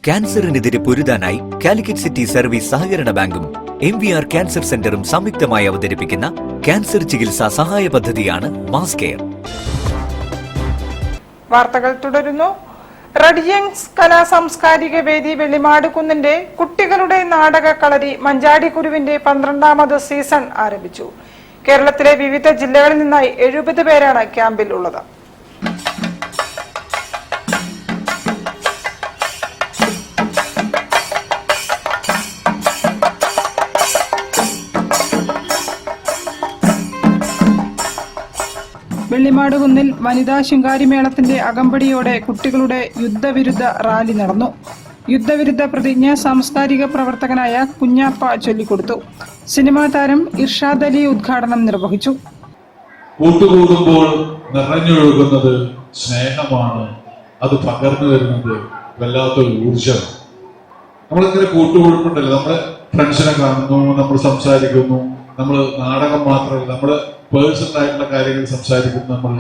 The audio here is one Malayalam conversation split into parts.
ക്യാൻസറിനെതിരെ പൊരുതാനായി കാലിക്കറ്റ് സിറ്റി സർവീസ് സഹകരണ ബാങ്കും MVR ക്യാൻസർ സെന്ററും സംയുക്തമായി അവതരിപ്പിക്കുന്ന ക്യാൻസർ ചികിത്സാ സഹായ പദ്ധതിയാണ് മാസ് കെയർ. വാർത്തകൾ തുടരുന്നു. റെഡിയങ്സ് കലാ സാംസ്കാരിക വേദി വെള്ളിമാട് കുന്നിന്റെ കുട്ടികളുടെ നാടക കളരി മഞ്ചാടിക്കുരുവിന്റെ 12ാമത് സീസൺ ആരംഭിച്ചു. കേരളത്തിലെ വിവിധ ജില്ലകളിൽ നിന്നായി 70 പേരാണ് ക്യാമ്പിൽ ഉള്ളത്. വെള്ളിമാട് കുന്നിൽ വനിതാ ശൃംഗാരിമേളത്തിന്റെ അകമ്പടിയോടെ കുട്ടികളുടെ യുദ്ധവിരുദ്ധ റാലി നടന്നു. യുദ്ധവിരുദ്ധ പ്രതിജ്ഞ സാംസ്കാരിക പ്രവർത്തകനായ കുഞ്ഞാപ്പ ചൊല്ലിക്കൊടുത്തു. സിനിമാ താരം ഇർഷാദ് അലി ഉദ്ഘാടനം നിർവഹിച്ചു. കൂട്ടുകൂടുമ്പോൾ നിറഞ്ഞൊഴുകുന്നത് സ്നേഹമാണ്, അത് പകർന്നു വരുന്നത് വല്ലാത്തൊരു ഊർജം. നമ്മളിങ്ങനെ കൂട്ടുകൂടുമ്പോണ്ടല്ലോ, നമ്മള് ഫ്രണ്ട്സിനെ കാണുന്നു, നമ്മൾ സംസാരിക്കുന്നു, നമ്മൾ നാടകം മാത്രമല്ല, നമ്മള് പേഴ്സണൽ ആയിട്ടുള്ള കാര്യങ്ങൾ സംസാരിക്കുന്നു.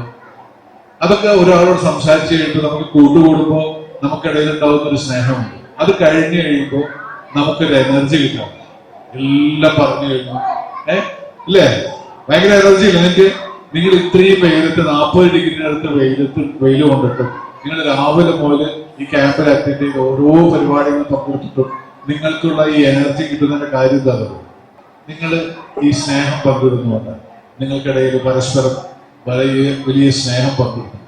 അതൊക്കെ ഒരാളോട് സംസാരിച്ചു കഴിയുമ്പോൾ നമുക്ക് കൂട്ടുകൂടുമ്പോൾ നമുക്കിടയിൽ ഉണ്ടാവുന്ന ഒരു സ്നേഹമുണ്ട്. അത് കഴിഞ്ഞു കഴിയുമ്പോൾ നമുക്കൊരു എനർജി കിട്ടാം. എല്ലാം പറഞ്ഞു കഴിഞ്ഞു ഇല്ലേ, ഭയങ്കര എനർജി ഇല്ല നിങ്ങൾക്ക്. നിങ്ങൾ ഇത്രയും വെയിലത്ത് 40 ഡിഗ്രി അടുത്ത് വെയിൽ കൊണ്ടിട്ടും നിങ്ങൾ രാവിലെ മുതൽ ഈ ക്യാമ്പിൽ അറ്റൻഡ് ചെയ്ത് ഓരോ പരിപാടികളും പങ്കെടുത്തിട്ടും നിങ്ങൾക്കുള്ള ഈ എനർജി കിട്ടുന്നതിന്റെ കാര്യം എന്താ? നിങ്ങൾ ഈ സ്നേഹം പങ്കിടുന്നുണ്ട്. നിങ്ങൾക്കിടയിൽ പരസ്പരം വലിയ സ്നേഹം പങ്കിടുന്നു.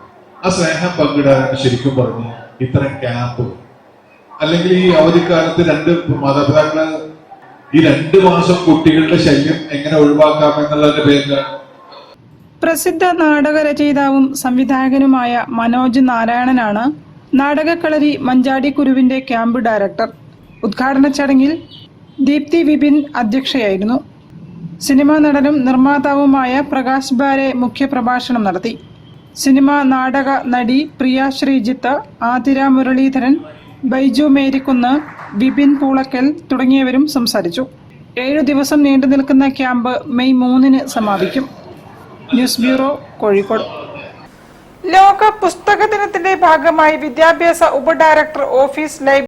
ആ സ്നേഹം പങ്കിടാനാണ് ശരിക്കും പറഞ്ഞ് ഇത്തരം ക്യാമ്പ്. അല്ലെങ്കിൽ ഈ അവധിക്കാലത്ത് 2 മാതാപിതാക്കള് ഈ 2 മാസം കുട്ടികളുടെ ശല്യം എങ്ങനെ ഒഴിവാക്കാമെന്നുള്ളതിന്റെ പേരിലാണ്. പ്രസിദ്ധ നാടക രചയിതാവും സംവിധായകനുമായ മനോജ് നാരായണനാണ് നാടകക്കളരി മഞ്ചാടിക്കുരുവിന്റെ ക്യാമ്പ് ഡയറക്ടർ. ഉദ്ഘാടന ചടങ്ങിൽ ദീപ്തി വിപിൻ അധ്യക്ഷയായിരുന്നു. സിനിമാ നടനും നിർമ്മാതാവുമായ പ്രകാശ് ബാരെ മുഖ്യപ്രഭാഷണം നടത്തി. സിനിമാ നാടക നടി പ്രിയ ശ്രീജിത്ത്, ആതിര മുരളീധരൻ, ബൈജു മേരിക്കുന്ന്, വിപിൻ പൂളക്കൽ തുടങ്ങിയവരും സംസാരിച്ചു. 7 ദിവസം നീണ്ടു നിൽക്കുന്ന ക്യാമ്പ് മെയ് 3-ന് സമാപിക്കും. News bureau, Kozhikode. ലോക പുസ്തക ദിനത്തിന്റെ ഭാഗമായി വിദ്യാഭ്യാസ ഉപഡയറക്ടർ ഓഫീസ് ലൈബ്രറി